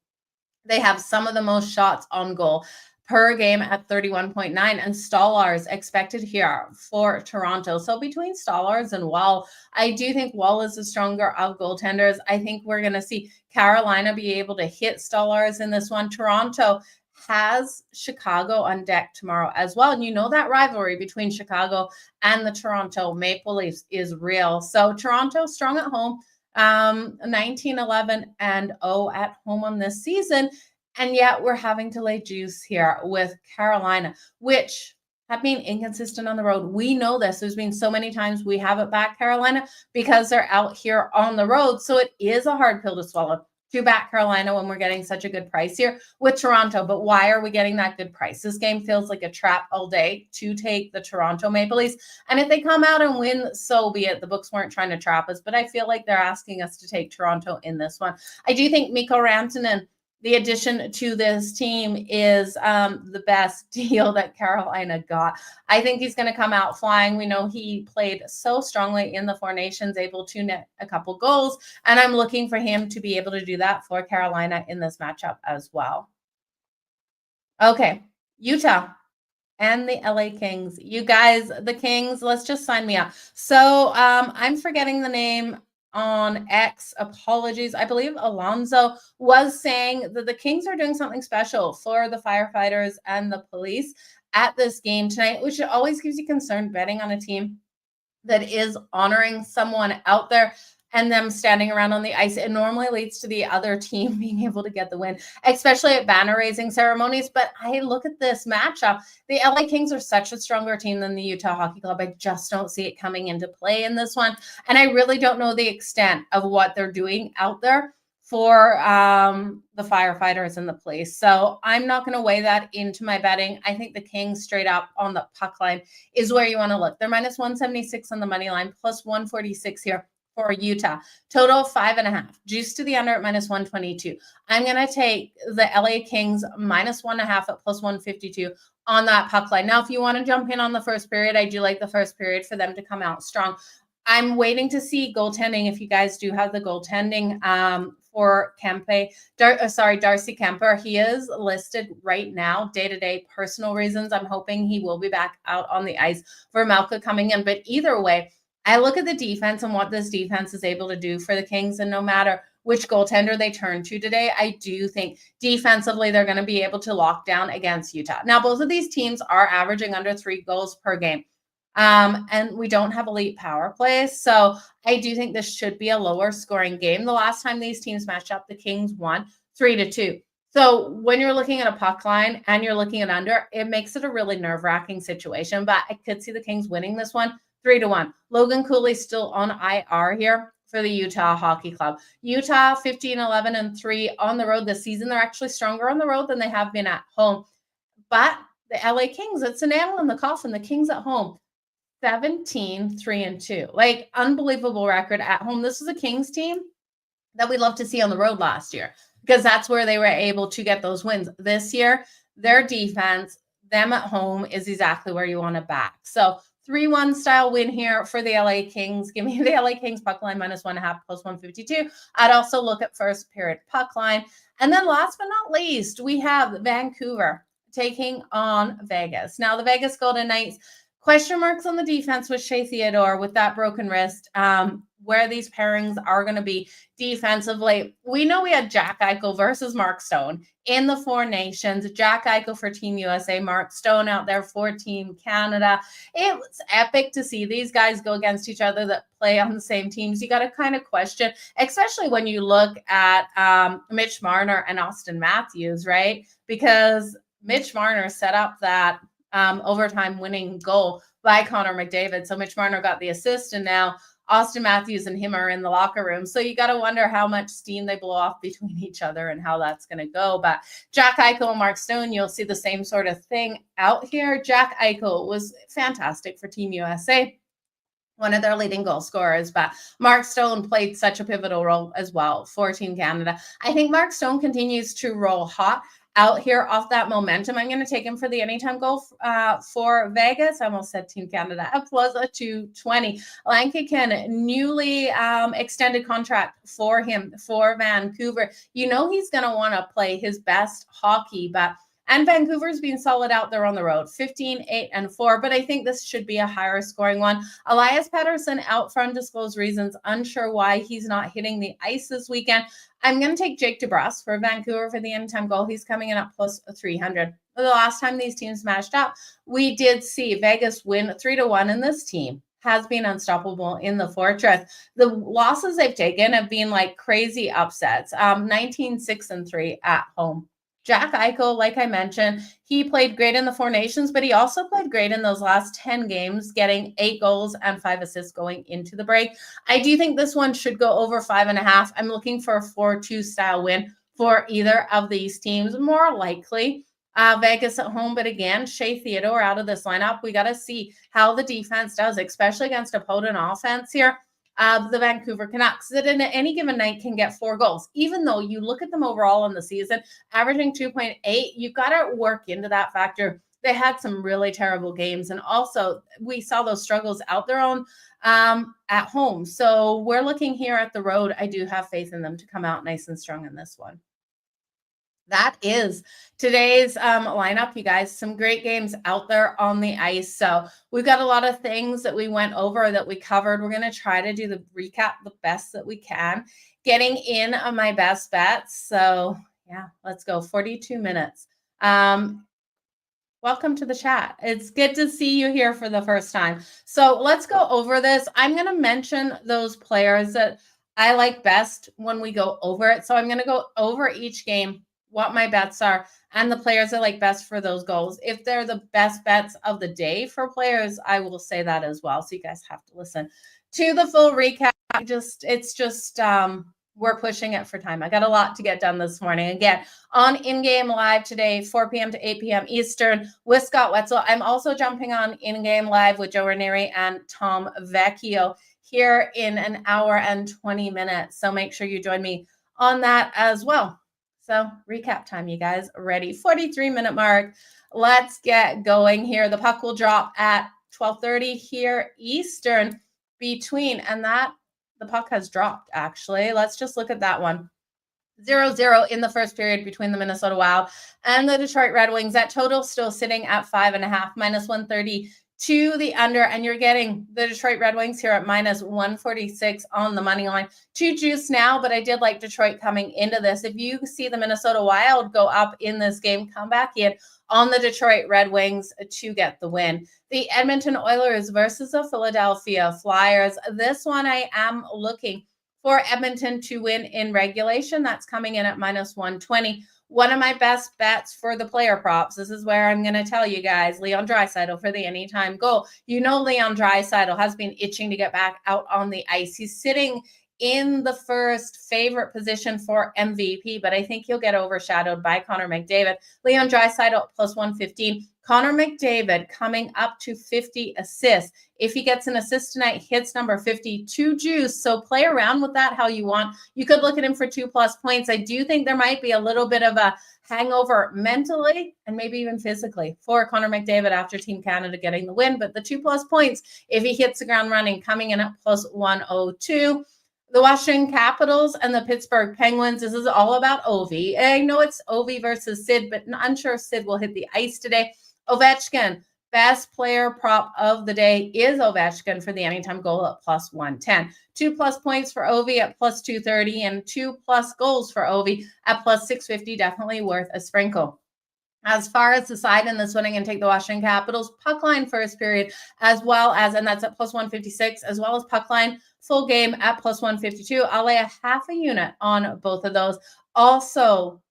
They have some of the most shots on goal per game at 31.9, and Stollar's expected here for Toronto. So between Stollar's and Wall, I do think Wall is the stronger of goaltenders. I think we're going to see Carolina be able to hit Stollar's in this one. Toronto has Chicago on deck tomorrow as well. And you know that rivalry between Chicago and the Toronto Maple Leafs is real. So Toronto strong at home, 19-11 and 0 at home on this season. And yet we're having to lay juice here with Carolina, which have been inconsistent on the road. We know this. There's been so many times we haven't backed Carolina because they're out here on the road. So it is a hard pill to swallow to back Carolina when we're getting such a good price here with Toronto. But why are we getting that good price? This game feels like a trap all day to take the Toronto Maple Leafs. And if they come out and win, so be it. The books weren't trying to trap us, but I feel like they're asking us to take Toronto in this one. I do think Mikko Rantanen, the addition to this team, is the best deal that Carolina got. I think he's going to come out flying. We know he played so strongly in the Four Nations, able to net a couple goals, and I'm looking for him to be able to do that for Carolina in this matchup as well. Okay, Utah and the LA Kings. You guys, the Kings, let's just sign me up. So I'm forgetting the name on X, apologies. I believe Alonso was saying that the Kings are doing something special for the firefighters and the police at this game tonight, which always gives you concern betting on a team that is honoring someone out there and them standing around on the ice. It normally leads to the other team being able to get the win, especially at banner raising ceremonies. But I look at this matchup. The LA Kings are such a stronger team than the Utah Hockey Club. I just don't see it coming into play in this one. And I really don't know the extent of what they're doing out there for the firefighters and the police. So I'm not going to weigh that into my betting. I think the Kings straight up on the puck line is where you want to look. They're minus 176 on the money line, plus 146 here for Utah. Total 5.5. Juice to the under at minus 122. I'm going to take the LA Kings minus 1.5 at plus 152 on that puck line. Now, if you want to jump in on the first period, I do like the first period for them to come out strong. I'm waiting to see goaltending. If you guys do have the goaltending for Darcy Kemper, he is listed right now, day-to-day personal reasons. I'm hoping he will be back out on the ice for Malka coming in. But either way, I look at the defense and what this defense is able to do for the Kings, and no matter which goaltender they turn to today, I do think defensively they're going to be able to lock down against Utah. Now, both of these teams are averaging under 3 goals per game, and we don't have elite power plays, so I do think this should be a lower scoring game. The last time these teams matched up, the Kings won 3-2. So when you're looking at a puck line and you're looking at under, it makes it a really nerve-wracking situation, but I could see the Kings winning this one 3-1. Logan Cooley still on IR here for the Utah Hockey Club. Utah 15-11 and 3 on the road this season. They're actually stronger on the road than they have been at home. But the LA Kings, it's a nail in the coffin. The Kings at home, 17-3-2. Like, unbelievable record at home. This is a Kings team that we love to see on the road last year because that's where they were able to get those wins. This year, their defense, them at home, is exactly where you want to back. So 3-1 style win here for the LA Kings. Give me the LA Kings puck line -1.5 plus 152. I'd also look at first period puck line. And then last but not least, we have Vancouver taking on Vegas. Now, the Vegas Golden Knights, question marks on the defense with Shea Theodore with that broken wrist, where these pairings are going to be defensively. We know we had Jack Eichel versus Mark Stone in the Four Nations. Jack Eichel for Team USA, Mark Stone out there for Team Canada. It was epic to see these guys go against each other that play on the same teams. You got to kind of question, especially when you look at Mitch Marner and Austin Matthews, right? Because Mitch Marner set up that overtime winning goal by Connor McDavid. So Mitch Marner got the assist, and now Austin Matthews and him are in the locker room. So you got to wonder how much steam they blow off between each other and how that's going to go. But Jack Eichel and Mark Stone, you'll see the same sort of thing out here. Jack Eichel was fantastic for Team USA, one of their leading goal scorers, but Mark Stone played such a pivotal role as well for Team Canada. I think Mark Stone continues to roll hot out here off that momentum. I'm going to take him for the anytime goal for Vegas. I almost said Team Canada at plus a 220. Lankican, newly extended contract for him for Vancouver. You know he's going to want to play his best hockey, and Vancouver's been solid out there on the road, 15, 8, and 4. But I think this should be a higher scoring one. Elias Pettersson out for undisclosed reasons. Unsure why he's not hitting the ice this weekend. I'm going to take Jake DeBrusk for Vancouver for the anytime goal. He's coming in at plus 300. The last time these teams matched up, we did see Vegas win 3-1, and this team has been unstoppable in the Fortress. The losses they've taken have been like crazy upsets. 19, 6, and 3 at home. Jack Eichel, like I mentioned, he played great in the Four Nations, but he also played great in those last 10 games, getting 8 goals and 5 assists going into the break. I do think this one should go over 5.5. I'm looking for a 4-2 style win for either of these teams, more likely. Vegas at home, but again, Shea Theodore out of this lineup. We got to see how the defense does, especially against a potent offense here. The Vancouver Canucks that in any given night can get 4 goals. Even though you look at them overall in the season, averaging 2.8, you've got to work into that factor. They had some really terrible games. And also we saw those struggles out their own at home. So we're looking here at the road. I do have faith in them to come out nice and strong in this one. That is today's lineup, you guys. Some great games out there on the ice. So we've got a lot of things that we went over, that we covered. We're going to try to do the recap the best that we can, getting in on my best bets. So yeah, let's go. 42 minutes. Welcome to the chat. It's good to see you here for the first time. So let's go over this. I'm going to mention those players that I like best when we go over it. So I'm going to go over each game, what my bets are, and the players I like best for those goals. If they're the best bets of the day for players, I will say that as well. So you guys have to listen to the full recap. We're pushing it for time. I got a lot to get done this morning. Again, on In-Game Live today, 4 p.m. to 8 p.m. Eastern with Scott Wetzel. I'm also jumping on In-Game Live with Joe Ranieri and Tom Vecchio here in an hour and 20 minutes. So make sure you join me on that as well. So recap time, you guys. Ready? 43-minute mark. Let's get going here. The puck will drop at 12:30 here Eastern and that the puck has dropped, actually. Let's just look at that one. 0-0 in the first period between the Minnesota Wild and the Detroit Red Wings. That total still sitting at 5.5, -130 to the under, and you're getting the Detroit Red Wings here at -146 on the money line. 2 juice now, but I did like Detroit coming into this. If you see the Minnesota Wild go up in this game, come back in on the Detroit Red Wings to get the win. The Edmonton Oilers versus the Philadelphia Flyers. This one I am looking for Edmonton to win in regulation. That's coming in at -120. One of my best bets for the player props. This is where I'm going to tell you guys, Leon Draisaitl for the anytime goal. You know Leon Draisaitl has been itching to get back out on the ice. He's sitting in the first favorite position for MVP, but I think he'll get overshadowed by Connor McDavid. Leon Draisaitl +115. Connor McDavid coming up to 50 assists. If he gets an assist tonight, hits number 52 juice. So play around with that how you want. You could look at him for 2+ points. I do think there might be a little bit of a hangover mentally and maybe even physically for Connor McDavid after Team Canada getting the win. But the 2+ points, if he hits the ground running, coming in at +102. The Washington Capitals and the Pittsburgh Penguins. This is all about Ovi. I know it's Ovi versus Sid, but I'm unsure if Sid will hit the ice today. Ovechkin, best player prop of the day is Ovechkin for the anytime goal at +110. 2+ points for Ovi at +230 and 2+ goals for Ovi at +650. Definitely worth a sprinkle. As far as the side in this one, I'm going to take the Washington Capitals puck line first period, as well as, and that's at +156, as well as puck line full game at +152. I'll lay a half a unit on both of those. Also,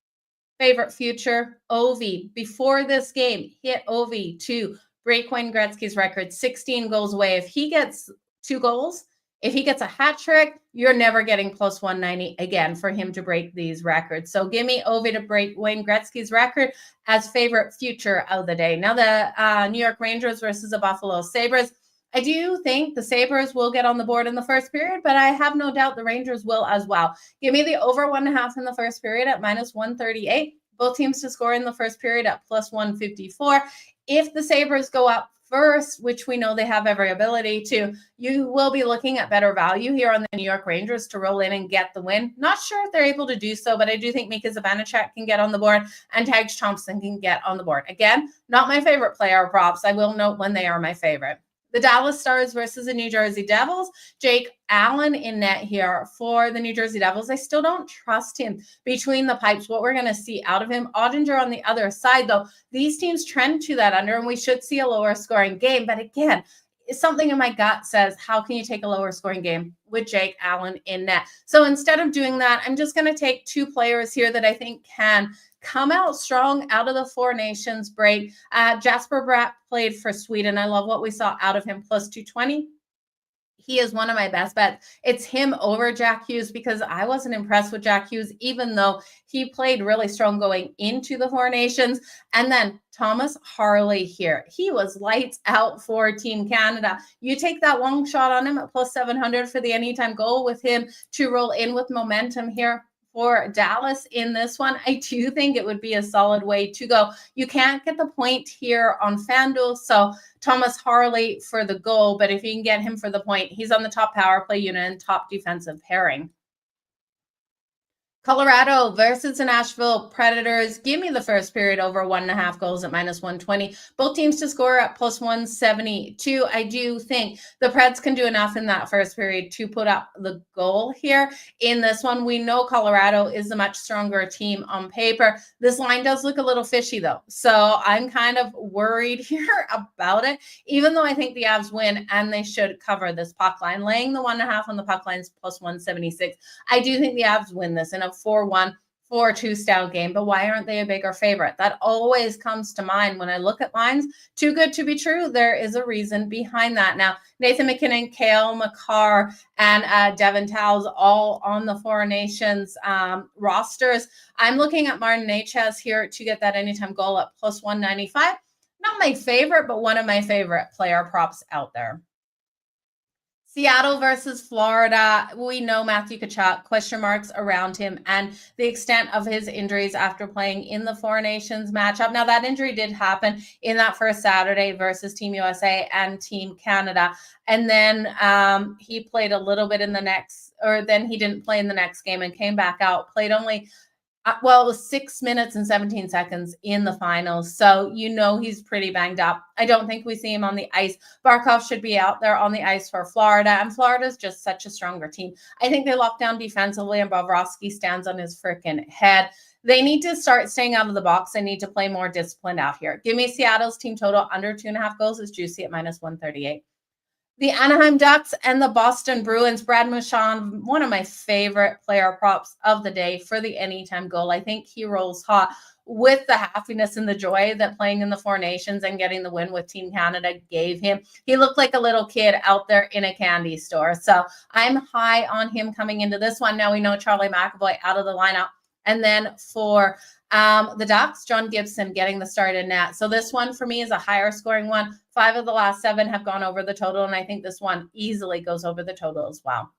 favorite future, Ovi. Before this game, hit Ovi to break Wayne Gretzky's record, 16 goals away. If he gets 2 goals, if he gets a hat trick, you're never getting +190 again for him to break these records. So give me Ovi to break Wayne Gretzky's record as favorite future of the day. Now the New York Rangers versus the Buffalo Sabres. I do think the Sabres will get on the board in the first period, but I have no doubt the Rangers will as well. Give me the over 1.5 in the first period at -138. Both teams to score in the first period at +154. If the Sabres go up first, which we know they have every ability to, you will be looking at better value here on the New York Rangers to roll in and get the win. Not sure if they're able to do so, but I do think Mika Zibanejad can get on the board and Tage Thompson can get on the board. Again, not my favorite player props. I will note when they are my favorite. The Dallas Stars versus the New Jersey Devils. Jake Allen in net here for the New Jersey Devils. I still don't trust him between the pipes, what we're going to see out of him. Ottinger on the other side, though. These teams trend to that under, and we should see a lower scoring game. But again, something in my gut says, how can you take a lower scoring game with Jake Allen in net? So instead of doing that, I'm just going to take 2 players here that I think can come out strong out of the Four Nations break. Jasper Bratt played for Sweden. I love what we saw out of him, +220. He is one of my best bets. It's him over Jack Hughes because I wasn't impressed with Jack Hughes, even though he played really strong going into the Four Nations. And then Thomas Harley here. He was lights out for Team Canada. You take that long shot on him at +700 for the anytime goal with him to roll in with momentum here for Dallas in this one. I do think it would be a solid way to go. You can't get the point here on FanDuel, so Thomas Harley for the goal, but if you can get him for the point, he's on the top power play unit and top defensive pairing. Colorado versus the Nashville Predators. Give me the first period over 1.5 goals at -120. Both teams to score at +172. I do think the Preds can do enough in that first period to put up the goal here. In this one, we know Colorado is a much stronger team on paper. This line does look a little fishy, though. So I'm kind of worried here about it, even though I think the Avs win and they should cover this puck line. Laying the 1.5 on the puck line is +176. I do think the Avs win this in a 4-1, 4-2 style game, but why aren't they a bigger favorite? That always comes to mind when I look at lines. Too good to be true. There is a reason behind that. Now, Nathan McKinnon, Cale Makar, and Devin Towles all on the Four Nations rosters. I'm looking at Martin Necas here to get that anytime goal at +195. Not my favorite, but one of my favorite player props out there. Seattle versus Florida. We know Matthew Tkachuk, question marks around him and the extent of his injuries after playing in the Four Nations matchup. Now, that injury did happen in that first Saturday versus Team USA and Team Canada. And then he played a little bit in the next, or then he didn't play in the next game and came back out, played only it was 6 minutes and 17 seconds in the finals. So, you know, he's pretty banged up. I don't think we see him on the ice. Barkov should be out there on the ice for Florida. And Florida's just such a stronger team. I think they lock down defensively and Bobrovsky stands on his freaking head. They need to start staying out of the box. They need to play more disciplined out here. Give me Seattle's team total under 2.5 goals is juicy at -138. The Anaheim Ducks and the Boston Bruins. Brad Marchand, one of my favorite player props of the day for the anytime goal. I think he rolls hot with the happiness and the joy that playing in the Four Nations and getting the win with Team Canada gave him. He looked like a little kid out there in a candy store. So I'm high on him coming into this one. Now we know Charlie McAvoy out of the lineup. And then for The Ducks, John Gibson getting the start in net. So this one for me is a higher scoring one. 5 of the last 7 have gone over the total, and I think this one easily goes over the total as well.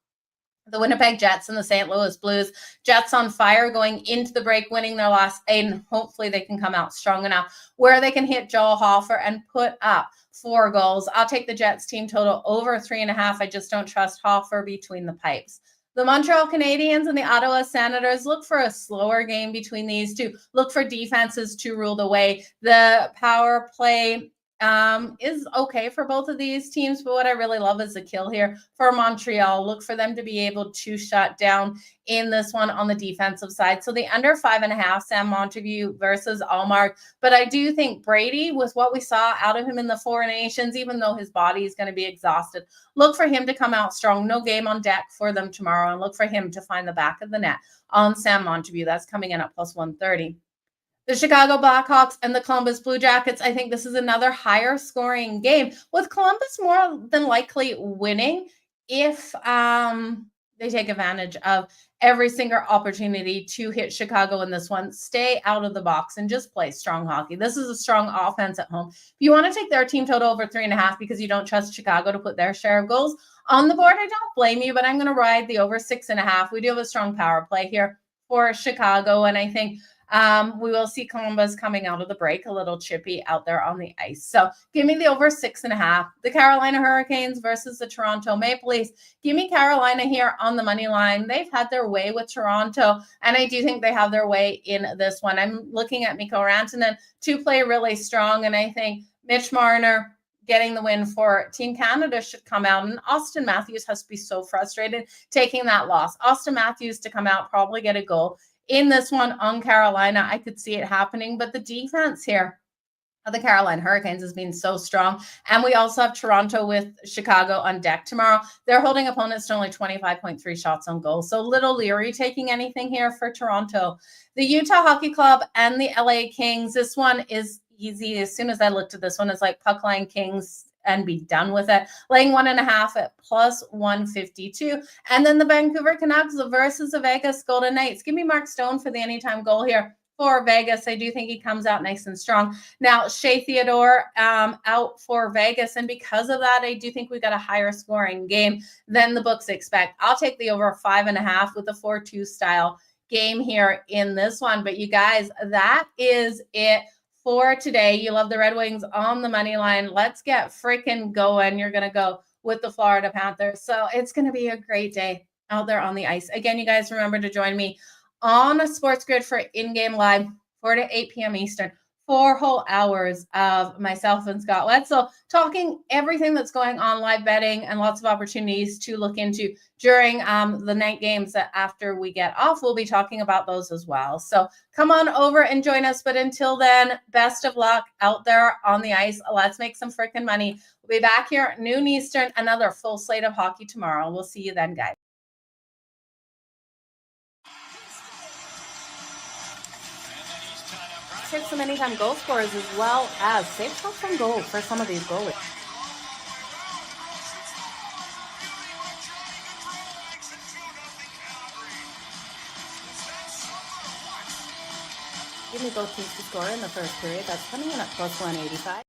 The Winnipeg Jets and the St. Louis Blues. Jets on fire going into the break, winning their last 8, and hopefully they can come out strong enough where they can hit Joel Hofer and put up 4 goals. I'll take the Jets team total over 3.5. I just don't trust Hofer between the pipes. The Montreal Canadiens and the Ottawa Senators, look for a slower game between these two. Look for defenses to rule the way. The power play is okay for both of these teams, but what I really love is the kill here for Montreal. Look for them to be able to shut down in this one on the defensive side. So the under 5.5, Sam Montague versus Allmark. But I do think Brady, with what we saw out of him in the Four Nations, even though his body is going to be exhausted, look for him to come out strong. No game on deck for them tomorrow, and look for him to find the back of the net on Sam Montague. That's coming in at plus 130. The Chicago Blackhawks and the Columbus Blue Jackets, I think this is another higher scoring game, with Columbus more than likely winning if they take advantage of every single opportunity to hit Chicago in this one. Stay out of the box and just play strong hockey. This is a strong offense at home. If you want to take their team total over 3.5 because you don't trust Chicago to put their share of goals on the board, I don't blame you, but I'm going to ride the over 6.5. We do have a strong power play here for Chicago, and I think we will see Columbus coming out of the break a little chippy out there on the ice. So give me the over 6.5. The Carolina Hurricanes versus the Toronto Maple Leafs. Give me Carolina here on the money line. They've had their way with Toronto, and I do think they have their way in this one. I'm looking at Mikko Rantanen to play really strong, and I think Mitch Marner getting the win for Team Canada should come out. And Austin Matthews has to be so frustrated taking that loss. Austin Matthews to come out, probably get a goal in this one on Carolina. I could see it happening, but the defense here of the Carolina Hurricanes has been so strong. And we also have Toronto with Chicago on deck tomorrow. They're holding opponents to only 25.3 shots on goal. So little leery taking anything here for Toronto. The Utah Hockey Club and the LA Kings. This one is easy. As soon as I looked at this one, it's like puck line Kings and be done with it. Laying 1.5 at plus 152. And then the Vancouver Canucks versus the Vegas Golden Knights. Give me Mark Stone for the anytime goal here for Vegas. I do think he comes out nice and strong. Now, Shea Theodore out for Vegas. And because of that, I do think we got a higher scoring game than the books expect. I'll take the over 5.5 with a 4-2 style game here in this one. But you guys, that is it for today. You love the Red Wings on the money line. Let's get freaking going. You're going to go with the Florida Panthers. So it's going to be a great day out there on the ice. Again, you guys remember to join me on SportsGrid for in-game live, 4 to 8 p.m. Eastern. 4 whole hours of myself and Scott Wetzel talking everything that's going on, live betting, and lots of opportunities to look into during the night games that after we get off. We'll be talking about those as well. So come on over and join us. But until then, best of luck out there on the ice. Let's make some freaking money. We'll be back here at noon Eastern, another full slate of hockey tomorrow. We'll see you then, guys. Take some anytime goal scorers as well as safe shots on goal for some of these goalies. Give me both teams to score in the first period. That's coming in at plus 185.